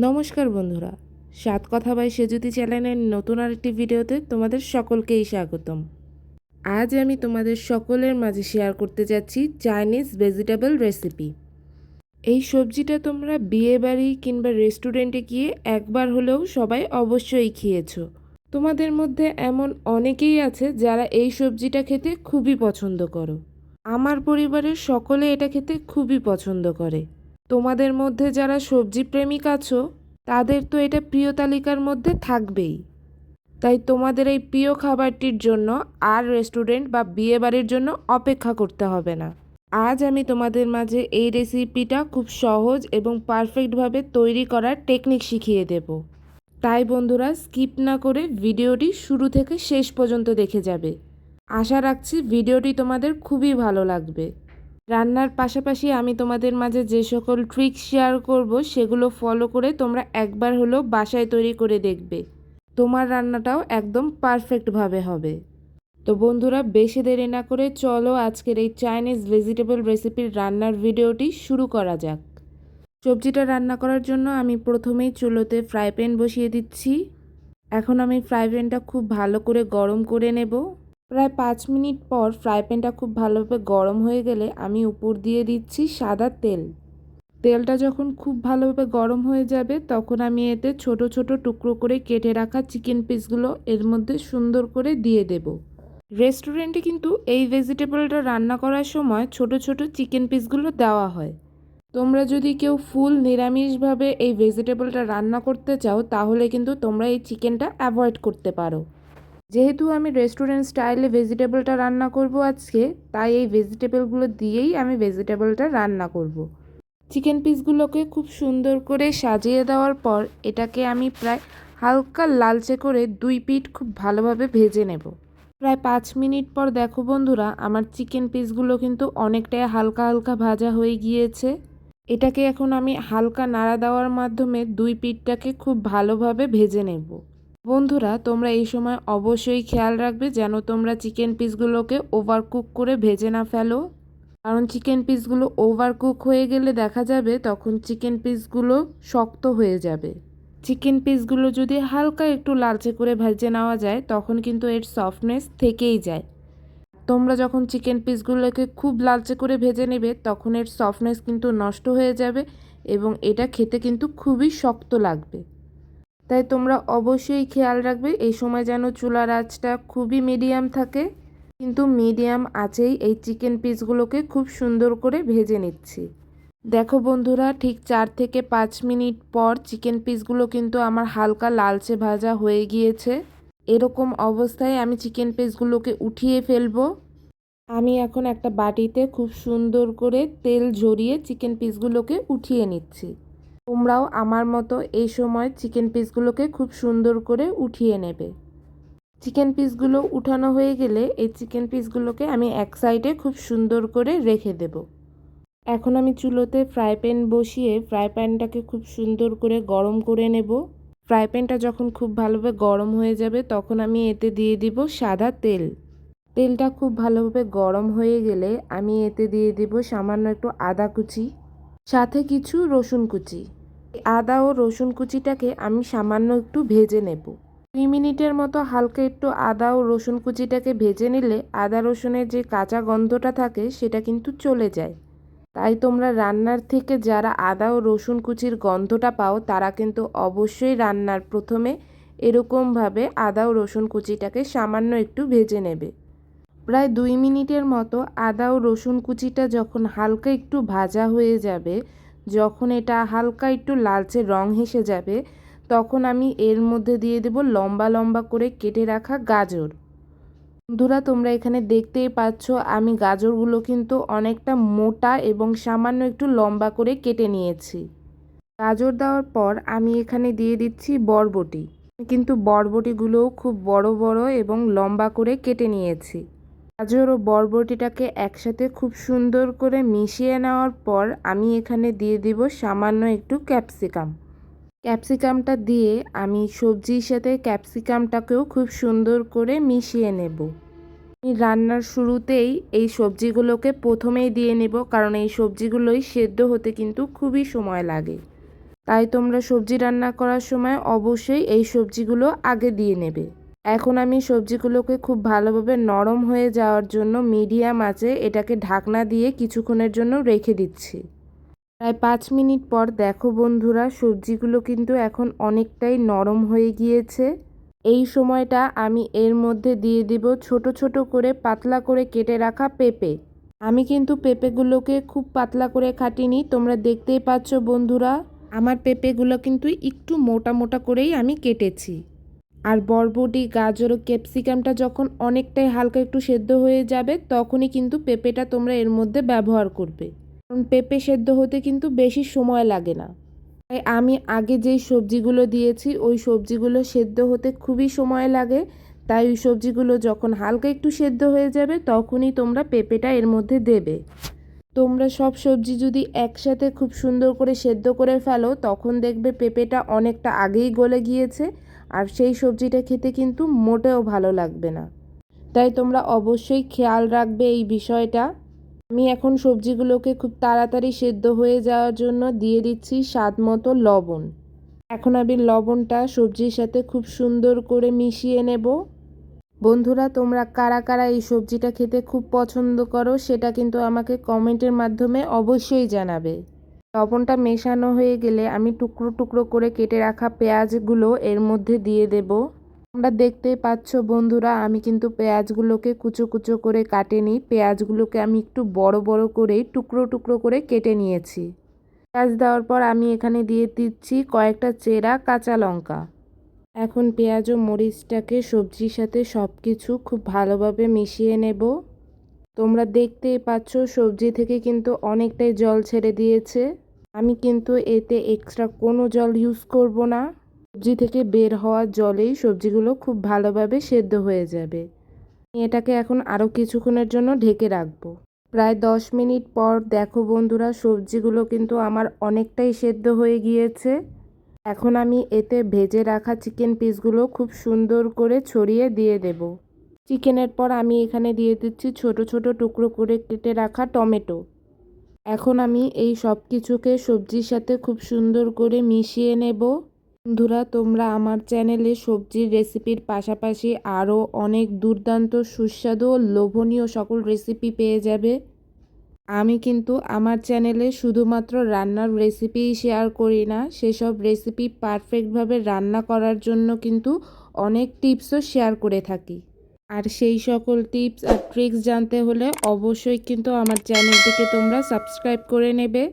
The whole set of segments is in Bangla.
নমস্কার বন্ধুরা, সাত কথা বাই সেজুতি চ্যানেলের নতুন আরেকটি ভিডিওতে তোমাদের সকলকেই স্বাগতম। আজ আমি তোমাদের সকলের মাঝে শেয়ার করতে যাচ্ছি চাইনিজ ভেজিটেবল রেসিপি। এই সবজিটা তোমরা বিয়ে বাড়ি কিংবা রেস্টুরেন্টে গিয়ে একবার হলেও সবাই অবশ্যই খেয়েছো। তোমাদের মধ্যে এমন অনেকেই আছে যারা এই সবজিটা খেতে খুবই পছন্দ করো। আমার পরিবারের সকলে এটা খেতে খুবই পছন্দ করে। তোমাদের মধ্যে যারা সবজি প্রেমিক আছো তাদের তো এটা প্রিয় তালিকার মধ্যে থাকবেই। তাই তোমাদের এই প্রিয় খাবারটির জন্য আর রেস্টুরেন্ট বা বিয়ে বাড়ির জন্য অপেক্ষা করতে হবে না। আজ আমি তোমাদের মাঝে এই রেসিপিটা খুব সহজ এবং পারফেক্টভাবে তৈরি করার টেকনিক শিখিয়ে দেব। তাই বন্ধুরা, স্কিপ না করে ভিডিওটি শুরু থেকে শেষ পর্যন্ত দেখে যাবে। আশা রাখছি ভিডিওটি তোমাদের খুবই ভালো লাগবে। রান্নার পাশাপাশি আমি তোমাদের মাঝে যে সকল ট্রিক্স শেয়ার করব সেগুলো ফলো করে তোমরা একবার হলেও বাসায় তৈরি করে দেখবে। তোমার রান্নাটাও একদম পারফেক্টভাবে হবে। তো বন্ধুরা, বেশি দেরি না করে চলো আজকের এই চাইনিজ ভেজিটেবল রেসিপির রান্নার ভিডিওটি শুরু করা যাক। সবজিটা রান্না করার জন্য আমি প্রথমেই চুলোতে ফ্রাই প্যান বসিয়ে দিচ্ছি। এখন আমি ফ্রাই প্যানটা খুব ভালো করে গরম করে নেব। প্রায় 5 মিনিট পর ফ্রাই প্যানটা খুব ভালোভাবে গরম হয়ে গেলে আমি উপর দিয়ে দিচ্ছি সাদা তেল। তেলটা যখন খুব ভালোভাবে গরম হয়ে যাবে তখন আমি এতে ছোট ছোট টুকরো করে কেটে রাখা চিকেন পিসগুলো এর মধ্যে সুন্দর করে দিয়ে দেব। রেস্টুরেন্টে কিন্তু এই ভেজিটেবলটা রান্না করার সময় ছোট ছোট চিকেন পিসগুলো দেওয়া হয়। তোমরা যদি কেউ ফুল নিরামিষভাবে এই ভেজিটেবলটা রান্না করতে চাও তাহলে কিন্তু তোমরা এই চিকেনটা অ্যাভয়েড করতে পারো। যেহেতু আমি রেস্টুরেন্ট স্টাইলে ভেজিটেবলটা রান্না করব আজকে, তাই এই ভেজিটেবলগুলো দিয়েই আমি ভেজিটেবলটা রান্না করব। চিকেন পিসগুলোকে খুব সুন্দর করে সাজিয়ে দেওয়ার পর এটাকে আমি প্রায় হালকা লালচে করে 2 পিঠ খুব ভালোভাবে ভেজে নেব। প্রায় 5 মিনিট পর দেখো বন্ধুরা, আমার চিকেন পিসগুলো কিন্তু অনেকটাই হালকা হালকা ভাজা হয়ে গিয়েছে। এটাকে এখন আমি হালকা নাড়া দেওয়ার মাধ্যমে 2 পিঠটাকে খুব ভালোভাবে ভেজে নেব। বন্ধুরা, তোমরা এই সময় অবশ্যই খেয়াল রাখবে যেন তোমরা চিকেন পিসগুলোকে ওভারকুক করে ভেজে না ফেলো। কারণ চিকেন পিসগুলো ওভারকুক হয়ে গেলে দেখা যাবে তখন চিকেন পিসগুলো শক্ত হয়ে যাবে। চিকেন পিসগুলো যদি হালকা একটু লালচে করে ভেজে নেওয়া যায় তখন কিন্তু এর সফটনেস থেকেই যায়। তোমরা যখন চিকেন পিসগুলোকে খুব লালচে করে ভেজে নেবে তখন এর সফটনেস কিন্তু নষ্ট হয়ে যাবে এবং এটা খেতে কিন্তু খুবই শক্ত লাগবে। তাই তোমরা অবশ্যই খেয়াল রাখবে এই সময় যেন চুলার আঁচটা খুবই মিডিয়াম থাকে। কিন্তু মিডিয়াম আঁচেই এই চিকেন পিসগুলোকে খুব সুন্দর করে ভেজে নিচ্ছি। দেখো বন্ধুরা, ঠিক 4 থেকে 5 মিনিট পর চিকেন পিসগুলো কিন্তু আমার হালকা লালচে ভাজা হয়ে গিয়েছে। এরকম অবস্থায় আমি চিকেন পিসগুলোকে উঠিয়ে ফেলবো। আমি এখন একটা বাটিতে খুব সুন্দর করে তেল ঝরিয়ে চিকেন পিসগুলোকে উঠিয়ে নিচ্ছি। তোমরাও আমার মতো এই সময় চিকেন পিসগুলোকে খুব সুন্দর করে উঠিয়ে নেবে। চিকেন পিসগুলো উঠানো হয়ে গেলে এই চিকেন পিসগুলোকে আমি এক সাইডে খুব সুন্দর করে রেখে দেব। এখন আমি চুলোতে ফ্রাই প্যান বসিয়ে ফ্রাই প্যানটাকে খুব সুন্দর করে গরম করে নেব। ফ্রাই প্যানটা যখন খুব ভালোভাবে গরম হয়ে যাবে তখন আমি এতে দিয়ে দিব সাদা তেল। তেলটা খুব ভালোভাবে গরম হয়ে গেলে আমি এতে দিয়ে দিব সামান্য একটু আদা কুচি, সাথে কিছু রসুন কুচি। আদা ও রসুন কুচিটাকে আমি সামান্য একটু ভেজে নেব। 2 মিনিটের মতো হালকা একটু আদা ও রসুন কুচিটাকে ভেজে নিলে আদা রসুনের যে কাঁচা গন্ধটা থাকে সেটা কিন্তু চলে যায়। তাই তোমরা রান্নার থেকে যারা আদা ও রসুন কুচির গন্ধটা পাও তারা কিন্তু অবশ্যই রান্নার প্রথমে এরকমভাবে আদা ও রসুন কুচিটাকে সামান্য একটু ভেজে নেবে। প্রায় 2 মিনিটের মতো আদা ও রসুন কুচিটা যখন হালকা একটু ভাজা হয়ে যাবে, যখন এটা হালকা একটু লালচে রং হেসে যাবে, তখন আমি এর মধ্যে দিয়ে দেব লম্বা লম্বা করে কেটে রাখা গাজর। বন্ধুরা, তোমরা এখানে দেখতেই পাচ্ছ আমি গাজরগুলো কিন্তু অনেকটা মোটা এবং সামান্য একটু লম্বা করে কেটে নিয়েছি। গাজর দেওয়ার পর আমি এখানে দিয়ে দিচ্ছি বরবটি। কিন্তু বরবটিগুলোও খুব বড় বড় এবং লম্বা করে কেটে নিয়েছি। গাজর ও বরবটিটাকে একসাথে খুব সুন্দর করে মিশিয়ে নেওয়ার পর আমি এখানে দিয়ে দিব সামান্য একটু ক্যাপসিকাম। ক্যাপসিকামটা দিয়ে আমি সবজির সাথে ক্যাপসিকামটাকেও খুব সুন্দর করে মিশিয়ে নেব। আমি রান্নার শুরুতেই এই সবজিগুলোকে প্রথমেই দিয়ে নেব, কারণ এই সবজিগুলোই সেদ্ধ হতে কিন্তু খুবই সময় লাগে। তাই তোমরা সবজি রান্না করার সময় অবশ্যই এই সবজিগুলো আগে দিয়ে নেবে। এখন আমি সবজিগুলোকে খুব ভালোভাবে নরম হয়ে যাওয়ার জন্য মিডিয়াম আঁচে এটাকে ঢাকনা দিয়ে কিছুক্ষণের জন্য রেখে দিচ্ছি। প্রায় 5 মিনিট পর দেখো বন্ধুরা, সবজিগুলো কিন্তু এখন অনেকটাই নরম হয়ে গিয়েছে। এই সময়টা আমি এর মধ্যে দিয়ে দিব ছোট ছোট করে পাতলা করে কেটে রাখা পেঁপে। আমি কিন্তু পেঁপেগুলোকে খুব পাতলা করে কাটিনি, তোমরা দেখতেই পাচ্ছ বন্ধুরা। আমার পেঁপেগুলো কিন্তু একটু মোটা মোটা করেই আমি কেটেছি। আর বরবটি, গাজর ও ক্যাপসিকামটা যখন অনেকটাই হালকা একটু সেদ্ধ হয়ে যাবে তখনই কিন্তু পেঁপেটা তোমরা এর মধ্যে ব্যবহার করবে, কারণ পেঁপে সেদ্ধ হতে কিন্তু বেশি সময় লাগে না। তাই আমি আগে যেই সবজিগুলো দিয়েছি ওই সবজিগুলো সেদ্ধ হতে খুবই সময় লাগে, তাই ওই সবজিগুলো যখন হালকা একটু সেদ্ধ হয়ে যাবে তখনই তোমরা পেঁপেটা এর মধ্যে দেবে। তোমরা সব সবজি যদি একসাথে খুব সুন্দর করে সেদ্ধ করে ফেলো তখন দেখবে পেঁপেটা অনেকটা আগেই গলে গিয়েছে, আর সেই সবজিটা খেতে কিন্তু মোটেও ভালো লাগবে না। তাই তোমরা অবশ্যই খেয়াল রাখবে এই বিষয়টা। আমি এখন সবজিগুলোকে খুব তাড়াতাড়ি সেদ্ধ হয়ে যাওয়ার জন্য দিয়ে দিচ্ছি স্বাদ মতো লবণ। এখন আমি লবণটা সবজির সাথে খুব সুন্দর করে মিশিয়ে নেব। বন্ধুরা, তোমরা কারা কারা এই সবজিটা খেতে খুব পছন্দ করো সেটা কিন্তু আমাকে কমেন্টের মাধ্যমে অবশ্যই জানাবে। লবণটা মেশানো হয়ে গেলে আমি টুকরো টুকরো করে কেটে রাখা পেঁয়াজগুলো এর মধ্যে দিয়ে দেব। তোমরা দেখতেই পাচ্ছ বন্ধুরা, আমি কিন্তু পেঁয়াজগুলোকে কুচো কুচো করে কাটিনি, পেঁয়াজগুলোকে আমি একটু বড় বড় করে টুকরো টুকরো করে কেটে নিয়েছি। পেঁয়াজ দেওয়ার পর আমি এখানে দিয়ে দিচ্ছি কয়েকটা চেরা কাঁচা লঙ্কা। এখন পেঁয়াজ ও মরিচটাকে সবজির সাথে সব কিছু খুব ভালোভাবে মিশিয়ে নেব। তোমরা দেখতেই পাচ্ছ সবজি থেকে কিন্তু অনেকটাই জল ছেড়ে দিয়েছে। আমি কিন্তু এতে এক্সট্রা কোনো জল ইউজ করব না। সবজি থেকে বের হওয়া জলেই সবজিগুলো খুব ভালোভাবে সেদ্ধ হয়ে যাবে। এটাকে এখন আরও কিছুক্ষণের জন্য ঢেকে রাখবো। প্রায় 10 মিনিট পর দেখো বন্ধুরা, সবজিগুলো কিন্তু আমার অনেকটাই সেদ্ধ হয়ে গিয়েছে। এখন আমি এতে ভেজে রাখা চিকেন পিসগুলো খুব সুন্দর করে ছড়িয়ে দিয়ে দেব। চিকেনের পর আমি এখানে দিয়ে দিচ্ছি ছোট ছোট টুকরো করে কেটে রাখা টমেটো। এখন আমি এই সব কিছুকে সবজির সাথে খুব সুন্দর করে মিশিয়ে নেব। বন্ধুরা, তোমরা আমার চ্যানেলে সবজির রেসিপির পাশাপাশি আরও অনেক দুর্দান্ত সুস্বাদু ও লোভনীয় সকল রেসিপি পেয়ে যাবে। আমি কিন্তু আমার চ্যানেলে শুধুমাত্র রান্নার রেসিপিই শেয়ার করি না, সেসব রেসিপি পারফেক্টভাবে রান্না করার জন্য কিন্তু অনেক টিপসও শেয়ার করে থাকি। আর সেই সকল টিপস আর ট্রিক্স জানতে হলে অবশ্যই কিন্তু আমার চ্যানেলটিকে তোমরা সাবস্ক্রাইব করে নেবে।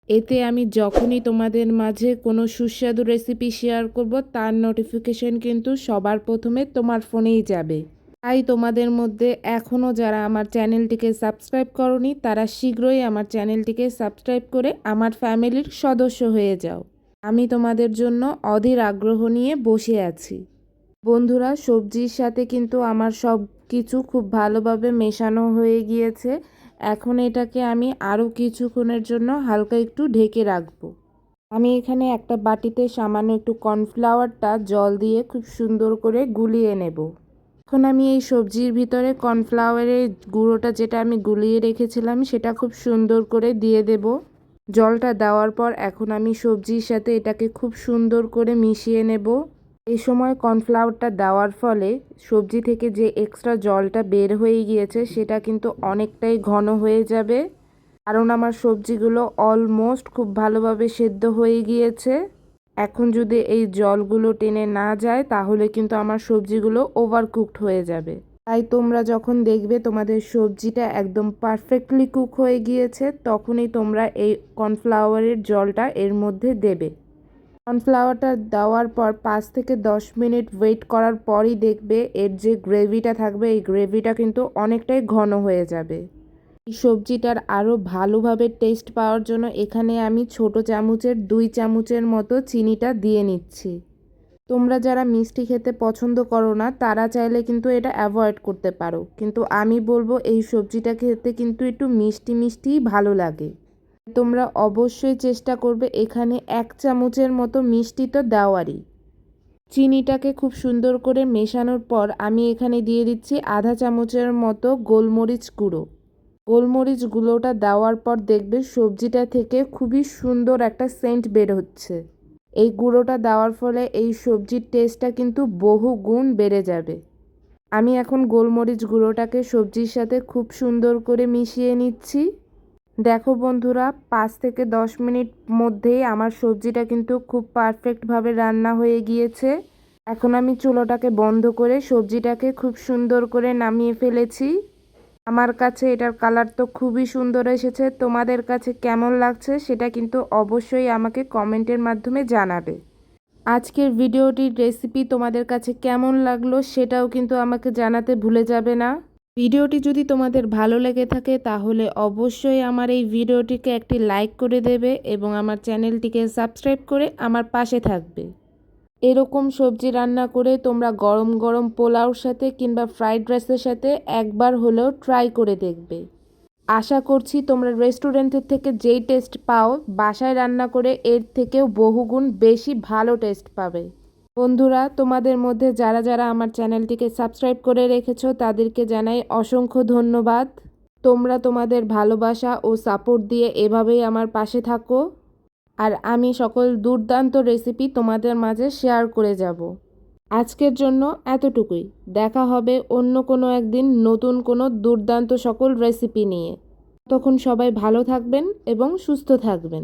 এতে আমি যখনই তোমাদের মাঝে কোনো সুস্বাদু রেসিপি শেয়ার করব তার নোটিফিকেশন কিন্তু সবার প্রথমে তোমার ফোনেই যাবে। তাই তোমাদের মধ্যে এখনও যারা আমার চ্যানেলটিকে সাবস্ক্রাইব করোনি তারা শীঘ্রই আমার চ্যানেলটিকে সাবস্ক্রাইব করে আমার ফ্যামিলির সদস্য হয়ে যাও। আমি তোমাদের জন্য অধীর আগ্রহ নিয়ে বসে আছি। বন্ধুরা, সবজির সাথে কিন্তু আমার সব কিছু খুব ভালোভাবে মেশানো হয়ে গিয়েছে। এখন এটাকে আমি আরও কিছুক্ষণের জন্য হালকা একটু ঢেকে রাখবো। আমি এখানে একটা বাটিতে সামান্য একটু কর্নফ্লাওয়ারটা জল দিয়ে খুব সুন্দর করে গুলিয়ে নেব। এখন আমি এই সবজির ভিতরে কর্নফ্লাওয়ারের গুঁড়োটা যেটা আমি গুলিয়ে রেখেছিলাম সেটা খুব সুন্দর করে দিয়ে দেব। জলটা দেওয়ার পর এখন আমি সবজির সাথে এটাকে খুব সুন্দর করে মিশিয়ে নেব। এই সময় কর্নফ্লাওয়ারটা দেওয়ার ফলে সবজি থেকে যে এক্সট্রা জলটা বের হয়ে গিয়েছে সেটা কিন্তু অনেকটাই ঘন হয়ে যাবে, কারণ আমার সবজিগুলো অলমোস্ট খুব ভালোভাবে সেদ্ধ হয়ে গিয়েছে। এখন যদি এই জলগুলো টেনে না যায় তাহলে কিন্তু আমার সবজিগুলো ওভারকুকড হয়ে যাবে। তাই তোমরা যখন দেখবে তোমাদের সবজিটা একদম পারফেক্টলি কুক হয়ে গিয়েছে তখনই তোমরা এই কর্নফ্লাওয়ারের জলটা এর মধ্যে দেবে। কর্নফ্লাওয়ারটা দেওয়ার পর 5 থেকে 10 মিনিট ওয়েট করার পরই দেখবে এর যে গ্রেভিটা থাকবে এই গ্রেভিটা কিন্তু অনেকটাই ঘন হয়ে যাবে। এই সবজিটার আরও ভালোভাবে টেস্ট পাওয়ার জন্য এখানে আমি ছোট চামচের 2 চামচের মতো চিনিটা দিয়ে নিচ্ছি। তোমরা যারা মিষ্টি খেতে পছন্দ করো না তারা চাইলে কিন্তু এটা অ্যাভয়েড করতে পারো, কিন্তু আমি বলবো এই সবজিটা খেতে কিন্তু একটু মিষ্টি মিষ্টিই ভালো লাগে। তোমরা অবশ্যই চেষ্টা করবে এখানে 1 চামচের মতো মিষ্টি তো দেওয়ারই। চিনিটাকে খুব সুন্দর করে মেশানোর পর আমি এখানে দিয়ে দিচ্ছি আধা চামচের মতো গোলমরিচ গুঁড়ো। গোলমরিচ গুঁড়োটা দেওয়ার পর দেখবে সবজিটা থেকে খুবই সুন্দর একটা সেন্ট বের হচ্ছে। এই গুঁড়োটা দেওয়ার ফলে এই সবজির টেস্টটা কিন্তু বহু গুণ বেড়ে যাবে। আমি এখন গোলমরিচ গুঁড়োটাকে সবজির সাথে খুব সুন্দর করে মিশিয়ে নিচ্ছি। দেখো বন্ধুরা, 5 থেকে 10 মিনিট মধ্যেই আমার সবজিটা কিন্তু খুব পারফেক্টভাবে রান্না হয়ে গিয়েছে। এখন আমি চুলোটাকে বন্ধ করে সবজিটাকে খুব সুন্দর করে নামিয়ে ফেলেছি। আমার কাছে এটার কালার তো খুবই সুন্দর এসেছে। তোমাদের কাছে কেমন লাগছে সেটা কিন্তু অবশ্যই আমাকে কমেন্টের মাধ্যমে জানাবে। আজকের ভিডিওটির রেসিপি তোমাদের কাছে কেমন লাগলো সেটাও কিন্তু আমাকে জানাতে ভুলে যাবে না। ভিডিওটি যদি তোমাদের ভালো লেগে থাকে তাহলে অবশ্যই আমার এই ভিডিওটিকে একটি লাইক করে দেবে এবং আমার চ্যানেলটিকে সাবস্ক্রাইব করে আমার পাশে থাকবে। এরকম সবজি রান্না করে তোমরা গরম গরম পোলাওর সাথে কিংবা ফ্রাইড রাইসের সাথে একবার হলেও ট্রাই করে দেখবে। আশা করছি তোমরা রেস্টুরেন্টের থেকে যেই টেস্ট পাও বাসায় রান্না করে এর থেকেও বহুগুণ বেশি ভালো টেস্ট পাবে। বন্ধুরা, তোমাদের মধ্যে যারা যারা আমার চ্যানেলটিকে সাবস্ক্রাইব করে রেখেছো তাদেরকে জানাই অসংখ্য ধন্যবাদ। তোমরা তোমাদের ভালোবাসা ও সাপোর্ট দিয়ে এভাবেই আমার পাশে থাকো। আর আমি সকল দুর্দান্ত রেসিপি তোমাদের মাঝে শেয়ার করে যাব। আজকের জন্য এতটুকুই। দেখা হবে অন্য কোনো একদিন নতুন কোনো দুর্দান্ত সকল রেসিপি নিয়ে। তখন সবাই ভালো থাকবেন এবং সুস্থ থাকবেন।